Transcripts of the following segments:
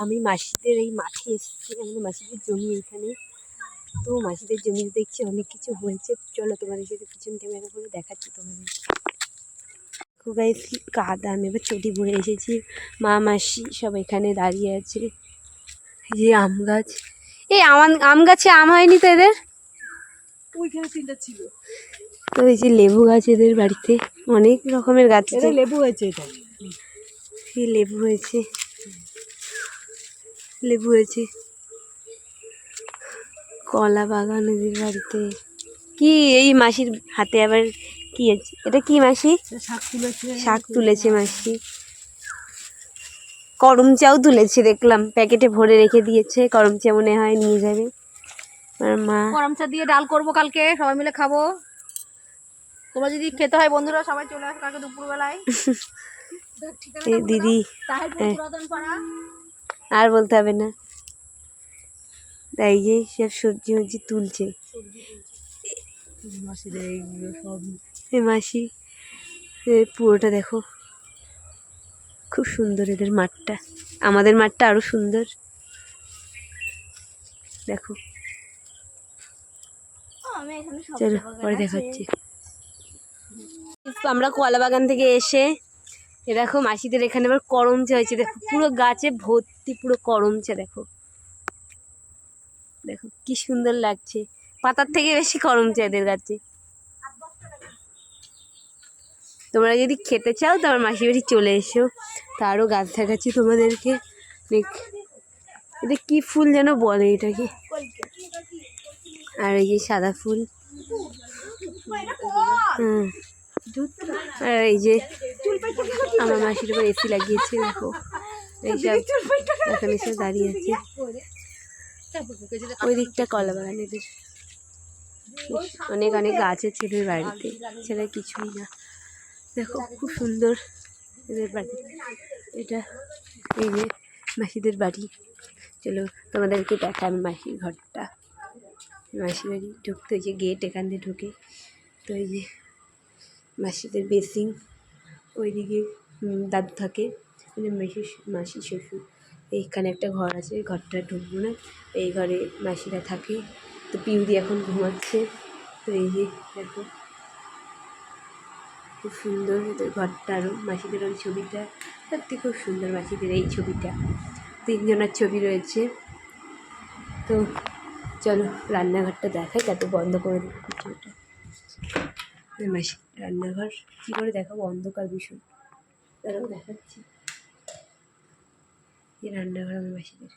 আমি মাসিদের এই মাঠে এসেছি, আমাদের মাসিদের জমি এইখানে। তো মাসিদের জমিতে দেখছি অনেক কিছু হয়েছে। চলো তোমাদের সাথে পিছন ক্যামেরা করে দেখাচ্ছি তোমাদের। গাইস কি কাদা, আমি এবার চটি পরে এসেছি। মা মাসি সব এখানে দাঁড়িয়ে আছে। এই যে আম গাছ, এই আম গাছে আম হয়নি তো এদের? ওইখানে তিনটা ছিল। তো এই যে লেবু গাছ এদের বাড়িতে, অনেক রকমের গাছ আছে। লেবু হয়েছে, এটা এই লেবু হয়েছে, লেবু হয়েছে। কলা বাগান এদের বাড়িতে। কি এই মাসির হাতে আবার কি আছে? এটা কি মাসি? শাক তুলেছে। শাক তুলেছে মাসি। করম চাও তুলেছে, দেখলাম প্যাকেটে ভরে রেখে দিয়েছে। করম চা মনে হয় নিয়ে যাবে আর মা। করম চা দিয়ে ডাল করবো কালকে, সবাই মিলে খাবো। তোমরা যদি খেতে হয় বন্ধুরা সবাই চলে আসো কালকে দুপুরবেলায়। দিদি আর বলতে হবে না। তাই যে সব সবজি মবজি তুলছে মাসি। পুরোটা দেখো, খুব সুন্দর এদের মাঠটা। আমাদের মাঠটা আরো সুন্দর, দেখো। চলো পরে দেখাচ্ছি। আমরা কলা বাগান থেকে এসে দেখো মাসিদের এখানে আবার করম চা হয়েছে। দেখো পুরো গাছে ভর্তি, পুরো করম চা। দেখো দেখো কি সুন্দর লাগছে, পাতার থেকে বেশি করম চা এদের গাছে। তোমরা যদি খেতে চাও তো আমার মাসির বাড়ি চলে এসো। তারও গাছ দেখাচ্ছি তোমাদেরকে। এটা কি ফুল যেন বলে এটাকে, আর এই যে সাদা ফুল। আর এই যে আমার মাসির উপর এসি লাগিয়েছে, দেখো এইসব এখানে সব দাঁড়িয়ে আছে। ওই দিকটা কলা বাগান এদের, অনেক অনেক গাছ আছে এদের বাড়িতে, সেটা কিছুই না। দেখো খুব সুন্দর এদের বাড়ি। এটা এই যে মাসিদের বাড়ি। চলো তোমাদেরকে দেখা আমি মাসির ঘরটা। মাসির বাড়ি ঢুকতে ওই যে গেট, এখান দিয়ে ঢুকে। তো এই যে মাসিদের বেসিং, ওইদিকে দাদু থাকে, মাসি শ্বশুর। এইখানে একটা ঘর আছে, ঘরটা ঢুকবো না, এই ঘরে মাসিরা থাকে। তো পিউরি এখন ঘুমাচ্ছে। তো এই যে দেখো খুব সুন্দর এদের ঘরটা। আরও মাসিদের ওই ছবিটা সত্যি খুব সুন্দর, মাসিদের এই ছবিটা। তিনজনের ছবি রয়েছে। তো চলো রান্নাঘরটা দেখাই, তাতে বন্ধ করে দিই ভিডিওটা। মাসি রান্নাঘর কী করে দেখাবো, অন্ধকার ভীষণ, তারাও দেখাচ্ছি। এই রান্নাঘর আমার মাসিদের।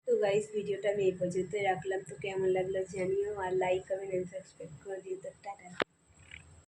তো গাইস ভিডিওটা আমি এই পর্যন্তই রাখলাম। তো কেমন লাগলো জানিও, আর লাইক কমেন্ট এন্ড সাবস্ক্রাইব করে দিও। তো টাটা।